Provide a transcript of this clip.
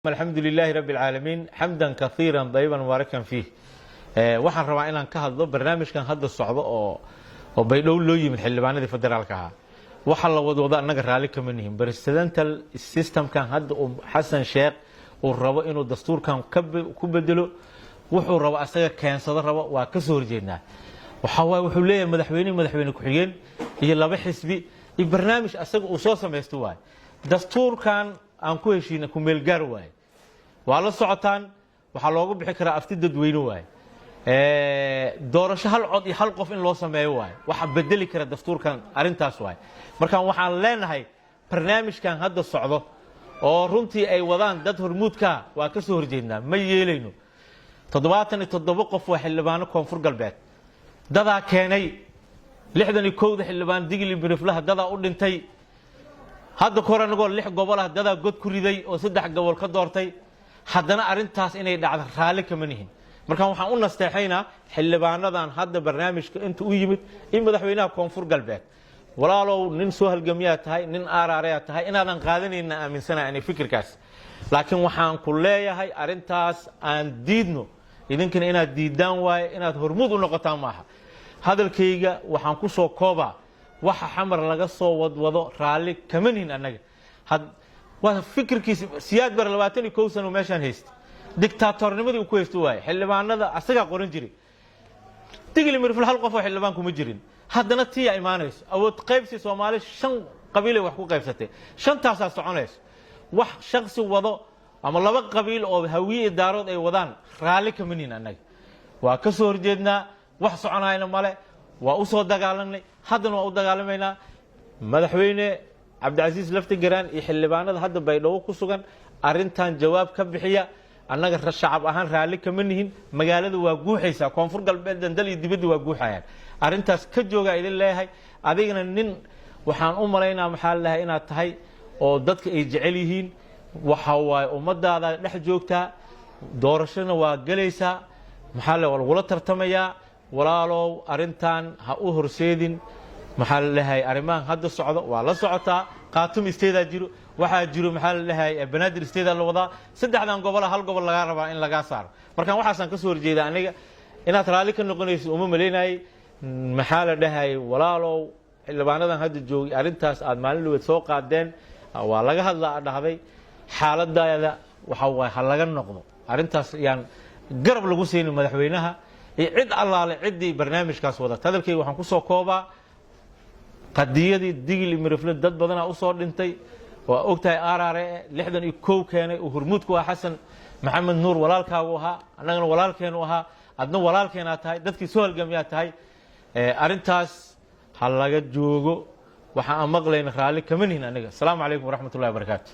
الحمد لله رب العالمين حمدا كثيرا طيبا مباركا فيه waxaan rabaa inaan ka hadlo barnaamijkan hadda socdo oo baydhow loo yimid xildhibaanadii federaalka ah waxa la wado anaga raali kama nihin presidential systemkan hadda Xasan Sheekh uu rabo inuu dastuurkan ku bedelo wuxuu rabo asaga keensado rabo waa ka soo horjeednaa wuxuu leeyahay madaxweyne ku xigeen iyo laba xisbi iyo barnaamij asaga uu soo sameeysto waay dastuurkan aan ku heshiina ku meel gaar waay waa la socotaan waxa loogu bixi karaa afti dadweyne waay doorasho hal cod iyo hal qof in loo sameeyo waay waxa bedeli kara dastuurkan arintaas waay marka waxaan leenahay barnaamijkan hadda socdo oo runtii ay wadaan dad hormuudka waa ka soo horjeednaa ma yeelayno 77 qof waa xildhibaano koonfur galbeed dadaa keenay 61 xildhibaan digli biriflaha dadaa u dhintay hadda koranagoo 6 gobol ah dadaa god ku riday oo 3 gobol ka doortay haddana arintaas inay dhacdo raali kama nihin marka waxaan u nasteexaynaa xildhibaanadan hadda barnaamijka inta u yimid in madaxweynaha koonfur galbeed walaalow nin soo halgamiyaa tahay nin aaraaraya tahay inaadan qaadanayna aaminsanahay fikirkaas laakiin waxaan ku leeyahay arintaas aan diidno idinkana inaad diidaan waaye inaad hormuud u noqotaan maaha hadalkayga waxaan ku soo koobaa waxa xamar laga soo wadwado raali kama nihin annaga waa fikirkiisa siyaad bar 21 sano meeshan haysta dictatornimadii uu ku haysto waay xildhibaanada asaga qoran jiray digli mirful hal qof oo xildhibaan kuma jirin haddana tii ay imaanayso awood qaybsi Soomaali 5 qabiil wax ku qaybsatay 5taas soconayso wax shakhsi wado ama laba qabiil oo hawiye daarood ay wadaan raali kama nihin annaga waa ka soo horjeednaa wax soconayna male waa u soo dagaalanay haddana waa u dagaalamayna madaxweyne Cabdicaziz Lafti Garaan iyo xildhibaanada hadda Baydhabo ku sugan arintan jawaab ka bixiya annaga shacab ahaan raali kama nihin magaalada waa guuxaysa koonfur galbeed dal iyo dibadda waa guuxayaan arintaas ka jooga idin leeyahay adigana nin waxaan u maleynaa maxaa lahayd inaad tahay oo dadka ay jecel yihiin waxa waay ummadaada dhex joogtaa doorashada waa galaysaa maxaa la wada tartamayaa walaalow arintan ha u horseedin maxaa lahayd arimahan hadda socdo waa la socotaa qaatum isteeda jiro waxa jiro maxaa lahayd banaadir isteeda la wadaa saddexdan gobol hal gobol laga rabaa in laga saaro marka waxaan ka soo horjeedaa aniga inaad raali ka noqonayso uma maleynay maxaa la dhahay walaalow xildhibaanadan hadda joogay arintaas aad maalin weed soo qaadeen waa laga hadlaa dhahday xaaladayada waxa way hal laga noqdo arintaas yaan garab lagu siinin madaxweynaha iyo cid allaale cidii barnaamijkaas wada hadalkay waxaan ku soo koobaa qadiyadii digli mirifle dad badan oo soo dhintay waa ogtahay aaraare 61 keenay oo hormuudku ah Xasan Maxamed Nuur walaalkaagu ahaa annagana walaalkeenu ahaa adna walaalkeena tahay dadkii soo halgamiyaa tahay arintaas hal laga joogo waxa aan maqlayna raali kama nihin aniga assalaamu calaykum waraxmatullaahi wabarakaatuh